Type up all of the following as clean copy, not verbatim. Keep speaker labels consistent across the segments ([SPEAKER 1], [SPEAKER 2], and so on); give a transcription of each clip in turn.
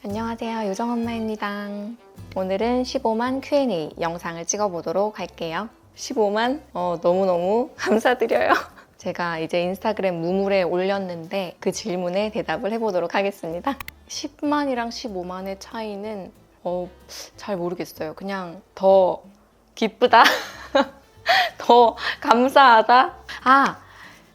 [SPEAKER 1] 안녕하세요, 요정엄마입니다. 오늘은 15만 Q&A 영상을 찍어보도록 할게요. 15만? 너무너무 감사드려요. 제가 이제 인스타그램 무물에 올렸는데 그 질문에 대답을 해보도록 하겠습니다. 10만이랑 15만의 차이는 잘 모르겠어요. 그냥 더 기쁘다? 더 감사하다?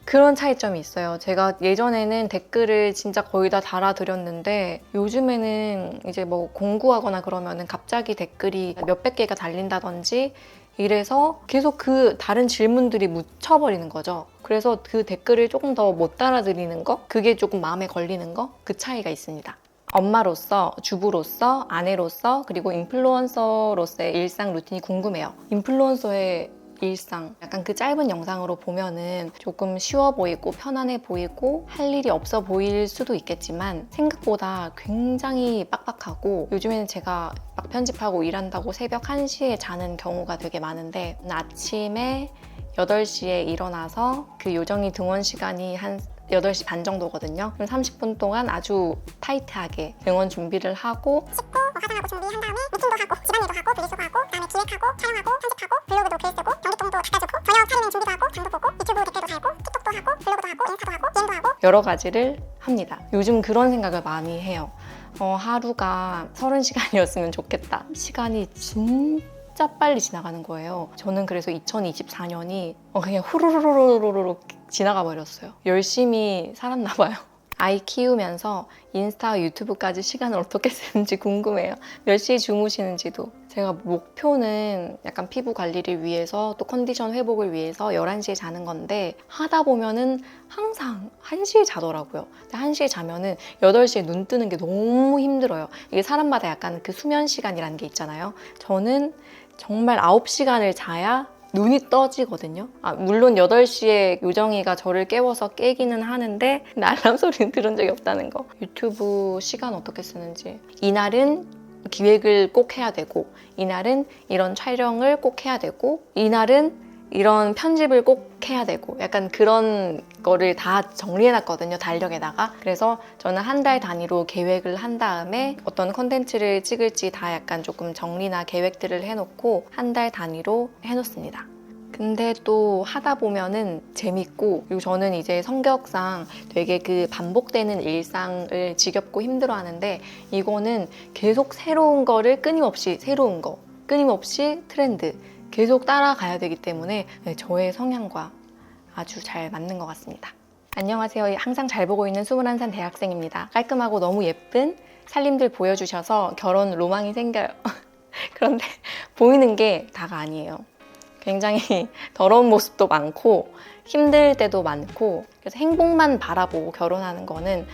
[SPEAKER 1] 그런 차이점이 있어요. 제가 예전에는 댓글을 진짜 거의 다 달아드렸는데 요즘에는 이제 뭐 공구하거나 그러면은 갑자기 댓글이 몇백 개가 달린다든지 이래서 계속 그 다른 질문들이 묻혀버리는 거죠. 그래서 그 댓글을 조금 더 못 달아드리는 거? 그게 조금 마음에 걸리는 거? 그 차이가 있습니다. 엄마로서, 주부로서, 아내로서, 그리고 인플루언서로서의 일상 루틴이 궁금해요. 인플루언서의 일상, 약간 그 짧은 영상으로 보면은 조금 쉬워 보이고 편안해 보이고 할 일이 없어 보일 수도 있겠지만 생각보다 굉장히 빡빡하고, 요즘에는 제가 막 편집하고 일한다고 새벽 1시에 자는 경우가 되게 많은데 아침에 8시에 일어나서 그 요정이 등원 시간이 한 8시 반 정도거든요. 그럼 30분 동안 아주 타이트하게 등원 준비를 하고
[SPEAKER 2] 씻고 화장하고 준비한 다음에 미팅도 하고 집안일도 하고 분리수거 하고 그다음에 기획하고 촬영하고 편집하고 블로그도 글 쓰고 전기통도 닦아주고 저녁 차리는 준비도 하고 장도 보고 유튜브 댓글도 달고 틱톡도 하고 블로그도 하고 인스타도 하고 게임도 하고
[SPEAKER 1] 여러 가지를 합니다. 요즘 그런 생각을 많이 해요. 하루가 30시간이었으면 좋겠다. 시간이 진짜 빨리 지나가는 거예요. 저는 그래서 2024년이 그냥 후루루루루루루 지나가 버렸어요. 열심히 살았나 봐요. 아이 키우면서 인스타, 유튜브까지 시간을 어떻게 쓰는지 궁금해요. 몇 시에 주무시는지도. 제가 목표는 약간 피부 관리를 위해서 또 컨디션 회복을 위해서 11시에 자는 건데 하다 보면은 항상 1시에 자더라고요. 근데 1시에 자면은 8시에 눈 뜨는 게 너무 힘들어요. 이게 사람마다 약간 그 수면 시간이라는 게 있잖아요. 저는 정말 9시간을 자야 눈이 떠지거든요. 물론 8시에 요정이가 저를 깨워서 깨기는 하는데 근데 알람 소리는 들은 적이 없다는 거. 유튜브 시간 어떻게 쓰는지. 이날은 기획을 꼭 해야 되고, 이날은 이런 촬영을 꼭 해야 되고, 이날은 이런 편집을 꼭 해야 되고, 약간 그런 거를 다 정리해놨거든요, 달력에다가. 그래서 저는 한 달 단위로 계획을 한 다음에 어떤 컨텐츠를 찍을지 다 약간 조금 정리나 계획들을 해놓고 한 달 단위로 해놓습니다. 근데 또 하다 보면은 재밌고, 그리고 저는 이제 성격상 되게 그 반복되는 일상을 지겹고 힘들어 하는데, 이거는 계속 새로운 거를 끊임없이 끊임없이 트렌드 계속 따라가야 되기 때문에 저의 성향과 아주 잘 맞는 것 같습니다. 안녕하세요. 항상 잘 보고 있는 21살 대학생입니다. 깔끔하고 너무 예쁜 살림들 보여주셔서 결혼 로망이 생겨요. 그런데 보이는 게 다가 아니에요. 굉장히 더러운 모습도 많고 힘들 때도 많고, 그래서 행복만 바라보고 결혼하는 거는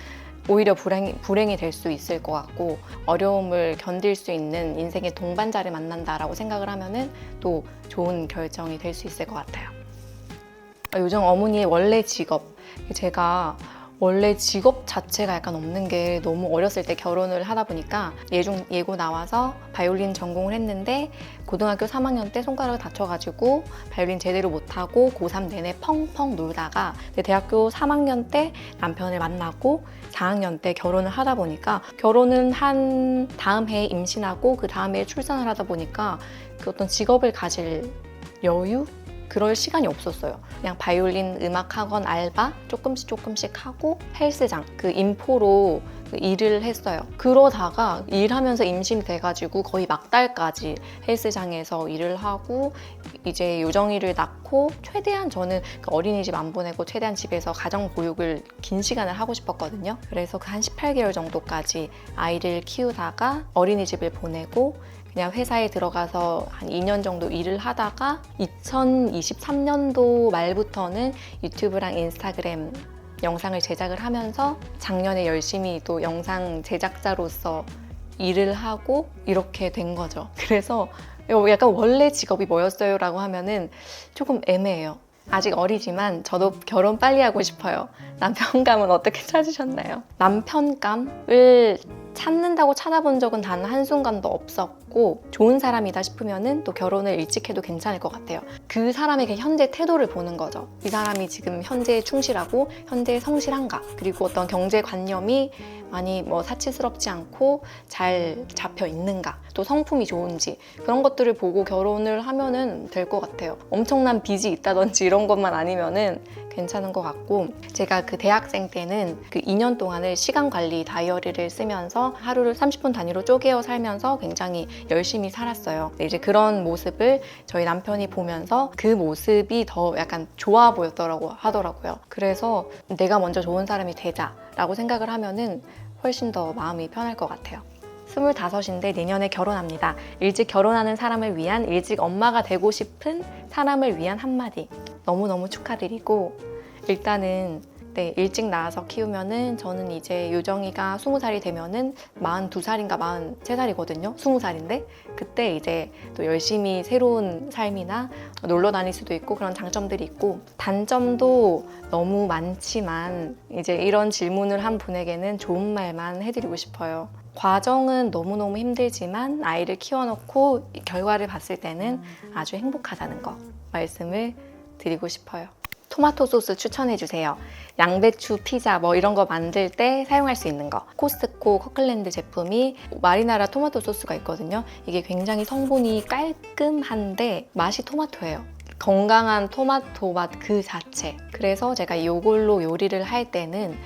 [SPEAKER 1] 오히려 불행이 될 수 있을 것 같고, 어려움을 견딜 수 있는 인생의 동반자를 만난다라고 생각을 하면은 또 좋은 결정이 될 수 있을 것 같아요. 요정 어머니의 원래 직업, 제가 원래 직업 자체가 약간 없는 게 너무 어렸을 때 결혼을 하다 보니까 예고 나와서 바이올린 전공을 했는데 고등학교 3학년 때 손가락을 다쳐가지고 바이올린 제대로 못하고 고3 내내 펑펑 놀다가 대학교 3학년 때 남편을 만나고 4학년 때 결혼을 하다 보니까, 결혼은 한 다음 해에 임신하고 그 다음 해에 출산을 하다 보니까 그 어떤 직업을 가질 여유? 그럴 시간이 없었어요. 그냥 바이올린 음악학원 알바 조금씩 하고 헬스장 그 인포로 일을 했어요. 그러다가 일하면서 임신이 돼가지고 거의 막달까지 헬스장에서 일을 하고, 이제 요정이를 낳고 최대한 저는 어린이집 안 보내고 최대한 집에서 가정보육을 긴 시간을 하고 싶었거든요. 그래서 그 한 18개월 정도까지 아이를 키우다가 어린이집을 보내고 그냥 회사에 들어가서 한 2년 정도 일을 하다가 2023년도 말부터는 유튜브랑 인스타그램 영상을 제작을 하면서 작년에 열심히 또 영상 제작자로서 일을 하고 이렇게 된 거죠. 그래서 약간 원래 직업이 뭐였어요? 라고 하면은 조금 애매해요. 아직 어리지만 저도 결혼 빨리 하고 싶어요. 남편감은 어떻게 찾으셨나요? 남편감을 찾는다고 찾아본 적은 단 한순간도 없었고 좋은 사람이다 싶으면은 또 결혼을 일찍 해도 괜찮을 것 같아요. 그 사람의 그 현재 태도를 보는 거죠. 이 사람이 지금 현재에 충실하고 현재에 성실한가, 그리고 어떤 경제관념이 많이 사치스럽지 않고 잘 잡혀 있는가, 또 성품이 좋은지, 그런 것들을 보고 결혼을 하면은 될 것 같아요. 엄청난 빚이 있다든지 이런 것만 아니면은 괜찮은 것 같고, 제가 그 대학생 때는 그 2년 동안을 시간 관리 다이어리를 쓰면서 하루를 30분 단위로 쪼개어 살면서 굉장히 열심히 살았어요. 근데 이제 그런 모습을 저희 남편이 보면서 그 모습이 더 약간 좋아 보였더라고 하더라고요. 그래서 내가 먼저 좋은 사람이 되자라고 생각을 하면은 훨씬 더 마음이 편할 것 같아요. 25인데 내년에 결혼합니다. 일찍 결혼하는 사람을 위한, 일찍 엄마가 되고 싶은 사람을 위한 한마디. 너무너무 축하드리고, 일단은 일찍 낳아서 키우면은, 저는 이제 요정이가 20살이 되면은 42살인가 43살이거든요. 20살인데 그때 이제 또 열심히 새로운 삶이나 놀러 다닐 수도 있고 그런 장점들이 있고, 단점도 너무 많지만 이제 이런 질문을 한 분에게는 좋은 말만 해드리고 싶어요. 과정은 너무너무 힘들지만 아이를 키워놓고 결과를 봤을 때는 아주 행복하다는 거 말씀을 드리고 싶어요. 토마토 소스 추천해주세요. 양배추 피자 이런 거 만들 때 사용할 수 있는 거. 코스트코 커클랜드 제품이 마리나라 토마토 소스가 있거든요. 이게 굉장히 성분이 깔끔한데 맛이 토마토예요. 건강한 토마토 맛 그 자체. 그래서 제가 이걸로 요리를 할 때는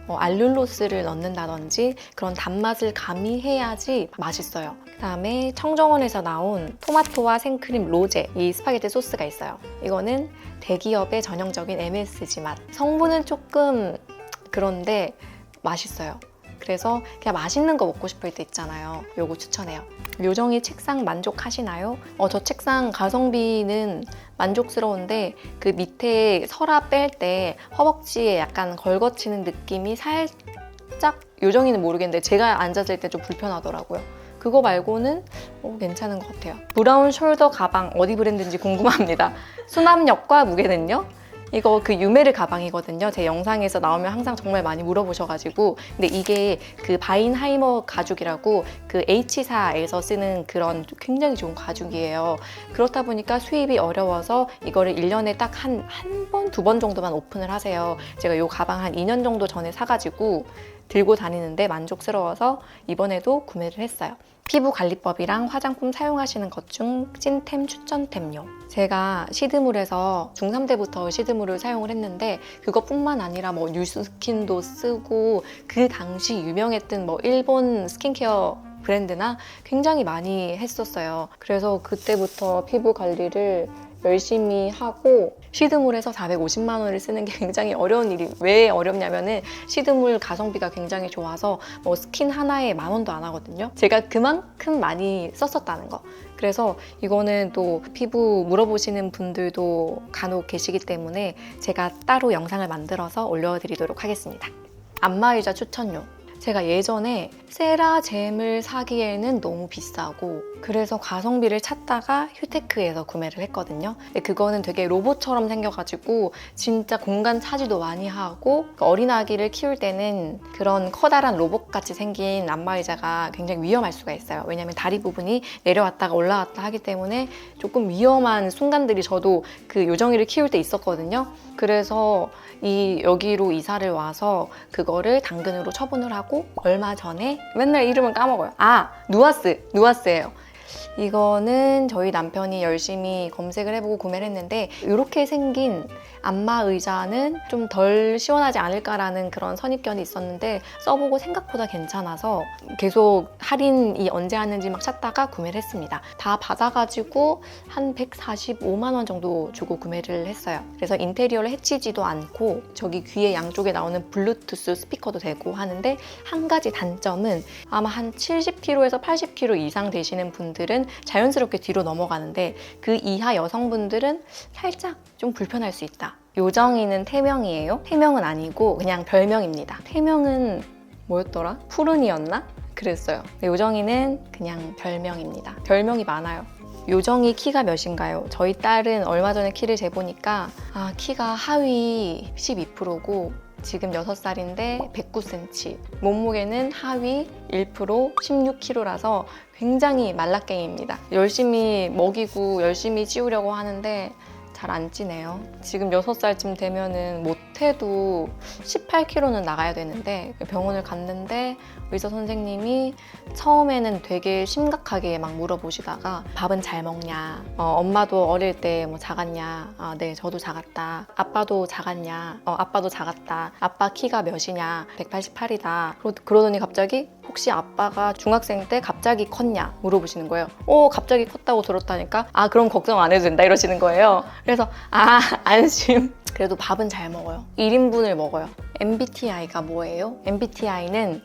[SPEAKER 1] 알룰로스를 넣는다든지 그런 단맛을 가미해야지 맛있어요. 그 다음에 청정원에서 나온 토마토와 생크림 로제, 이 스파게티 소스가 있어요. 이거는 대기업의 전형적인 MSG 맛. 성분은 조금 그런데 맛있어요. 그래서 그냥 맛있는 거 먹고 싶을 때 있잖아요. 요거 추천해요. 요정이 책상 만족하시나요? 저 책상 가성비는 만족스러운데 그 밑에 서랍 뺄 때 허벅지에 약간 걸거치는 느낌이 살짝, 요정이는 모르겠는데 제가 앉았을 때 좀 불편하더라고요. 그거 말고는 괜찮은 것 같아요. 브라운 숄더 가방 어디 브랜드인지 궁금합니다. 수납력과 무게는요? 이거 그 유메르 가방이거든요. 제 영상에서 나오면 항상 정말 많이 물어보셔가지고. 근데 이게 그 바인하이머 가죽이라고 그 H사에서 쓰는 그런 굉장히 좋은 가죽이에요. 그렇다 보니까 수입이 어려워서 이거를 1년에 딱 한 번, 2번 정도만 오픈을 하세요. 제가 이 가방 한 2년 정도 전에 사가지고 들고 다니는데 만족스러워서 이번에도 구매를 했어요. 피부 관리법이랑 화장품 사용하시는 것 중 찐템 추천템요. 제가 시드물에서 중3 때부터 시드물을 사용을 했는데 그것뿐만 아니라 뉴스킨도 쓰고 그 당시 유명했던 일본 스킨케어 브랜드나 굉장히 많이 했었어요. 그래서 그때부터 피부 관리를 열심히 하고, 시드물에서 450만 원을 쓰는 게 굉장히 어려운 일이, 왜 어렵냐면은 시드물 가성비가 굉장히 좋아서 스킨 하나에 10,000원도 안 하거든요. 제가 그만큼 많이 썼었다는 거. 그래서 이거는 또 피부 물어보시는 분들도 간혹 계시기 때문에 제가 따로 영상을 만들어서 올려드리도록 하겠습니다. 안마의자 추천요. 제가 예전에 세라젬을 사기에는 너무 비싸고, 그래서 가성비를 찾다가 휴테크에서 구매를 했거든요. 근데 그거는 되게 로봇처럼 생겨가지고 진짜 공간 차지도 많이 하고, 어린아기를 키울 때는 그런 커다란 로봇같이 생긴 안마의자가 굉장히 위험할 수가 있어요. 왜냐면 다리 부분이 내려왔다가 올라왔다 하기 때문에 조금 위험한 순간들이 저도 그 요정이를 키울 때 있었거든요. 그래서 여기로 이사를 와서 그거를 당근으로 처분을 하고, 얼마 전에, 맨날 이름은 까먹어요. 누아스예요. 이거는 저희 남편이 열심히 검색을 해보고 구매를 했는데, 이렇게 생긴 안마 의자는 좀 덜 시원하지 않을까라는 그런 선입견이 있었는데 써보고 생각보다 괜찮아서 계속 할인이 언제 하는지 막 찾다가 구매를 했습니다. 다 받아가지고 한 145만 원 정도 주고 구매를 했어요. 그래서 인테리어를 해치지도 않고 저기 귀에 양쪽에 나오는 블루투스 스피커도 되고 하는데, 한 가지 단점은 아마 한 70kg에서 80kg 이상 되시는 분들은 자연스럽게 뒤로 넘어가는데 그 이하 여성분들은 살짝 좀 불편할 수 있다. 요정이는 태명이에요? 태명은 아니고 그냥 별명입니다. 태명은 뭐였더라? 푸른이었나? 그랬어요. 요정이는 그냥 별명입니다. 별명이 많아요. 요정이 키가 몇인가요? 저희 딸은 얼마 전에 키를 재보니까 키가 하위 12%고 지금 6살인데 109cm, 몸무게는 하위 1% 16kg라서 굉장히 말라깽이입니다. 열심히 먹이고 열심히 찌우려고 하는데 잘 안 찌네요. 지금 6살쯤 되면은 못해도 18kg는 나가야 되는데 병원을 갔는데 의사 선생님이 처음에는 되게 심각하게 막 물어보시다가 밥은 잘 먹냐? 엄마도 어릴 때 뭐 작았냐? 네, 저도 작았다. 아빠도 작았냐? 아빠도 작았다. 아빠 키가 몇이냐? 188이다. 그러더니 갑자기 혹시 아빠가 중학생 때 갑자기 컸냐? 물어보시는 거예요. 갑자기 컸다고 들었다니까? 그럼 걱정 안 해도 된다 이러시는 거예요. 그래서 안심. 그래도 밥은 잘 먹어요. 1인분을 먹어요. MBTI가 뭐예요? MBTI는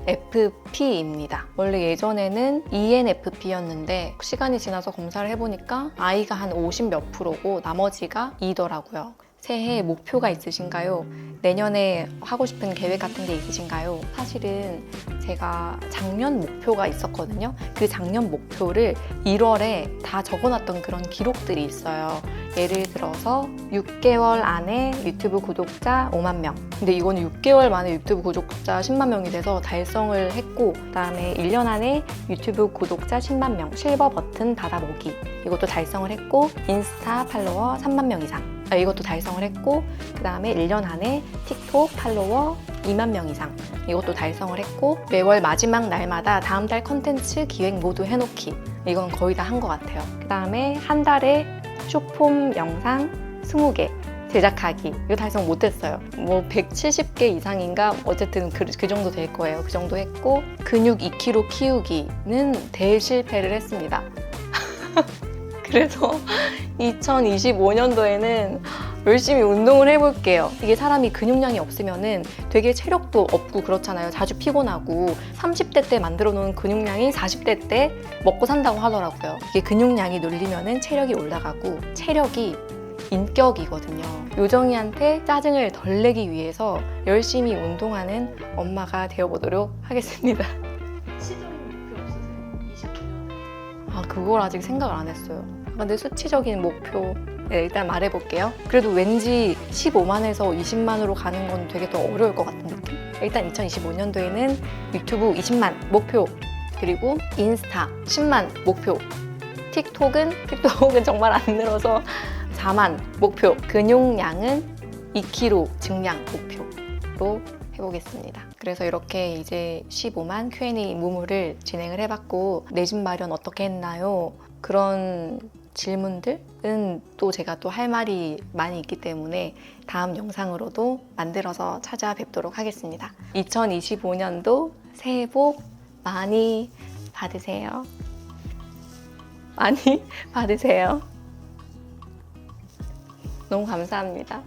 [SPEAKER 1] INFP입니다. 원래 예전에는 ENFP였는데 시간이 지나서 검사를 해보니까 I가 한 50 몇 프로고 나머지가 E더라고요. 새해 목표가 있으신가요? 내년에 하고 싶은 계획 같은 게 있으신가요? 사실은 제가 작년 목표가 있었거든요. 그 작년 목표를 1월에 다 적어놨던 그런 기록들이 있어요. 예를 들어서 6개월 안에 유튜브 구독자 5만 명. 근데 이거는 6개월 만에 유튜브 구독자 10만 명이 돼서 달성을 했고, 그다음에 1년 안에 유튜브 구독자 10만 명 실버 버튼 받아보기. 이것도 달성을 했고, 인스타 팔로워 3만 명 이상. 이것도 달성을 했고, 그 다음에 1년 안에 틱톡 팔로워 2만 명 이상. 이것도 달성을 했고, 매월 마지막 날마다 다음 달 컨텐츠 기획 모두 해놓기. 이건 거의 다 한 것 같아요. 그 다음에 한 달에 쇼폼 영상 20개 제작하기. 이거 달성 못했어요. 뭐 170개 이상인가? 어쨌든 그 정도 될 거예요. 그 정도 했고, 근육 2kg 키우기는 대실패를 했습니다. 그래서 2025년도에는 열심히 운동을 해볼게요. 이게 사람이 근육량이 없으면은 되게 체력도 없고 그렇잖아요. 자주 피곤하고 30대 때 만들어 놓은 근육량이 40대 때 먹고 산다고 하더라고요. 이게 근육량이 늘리면은 체력이 올라가고, 체력이 인격이거든요. 요정이한테 짜증을 덜 내기 위해서 열심히 운동하는 엄마가 되어보도록 하겠습니다.
[SPEAKER 3] 수치적인 목표 없으세요? 25년?
[SPEAKER 1] 그걸 아직 생각을 안 했어요. 근데 수치적인 목표 일단 말해볼게요. 그래도 왠지 15만에서 20만으로 가는 건 되게 더 어려울 것 같은 느낌? 일단 2025년도에는 유튜브 20만 목표, 그리고 인스타 10만 목표, 틱톡은 정말 안 늘어서 4만 목표, 근육량은 2kg 증량 목표로 해보겠습니다. 그래서 이렇게 이제 15만 Q&A 무무를 진행을 해봤고, 내 집 마련 어떻게 했나요? 그런 질문들은 또 제가 또 할 말이 많이 있기 때문에 다음 영상으로도 만들어서 찾아뵙도록 하겠습니다. 2025년도 새해 복 많이 받으세요. 많이 받으세요. 너무 감사합니다.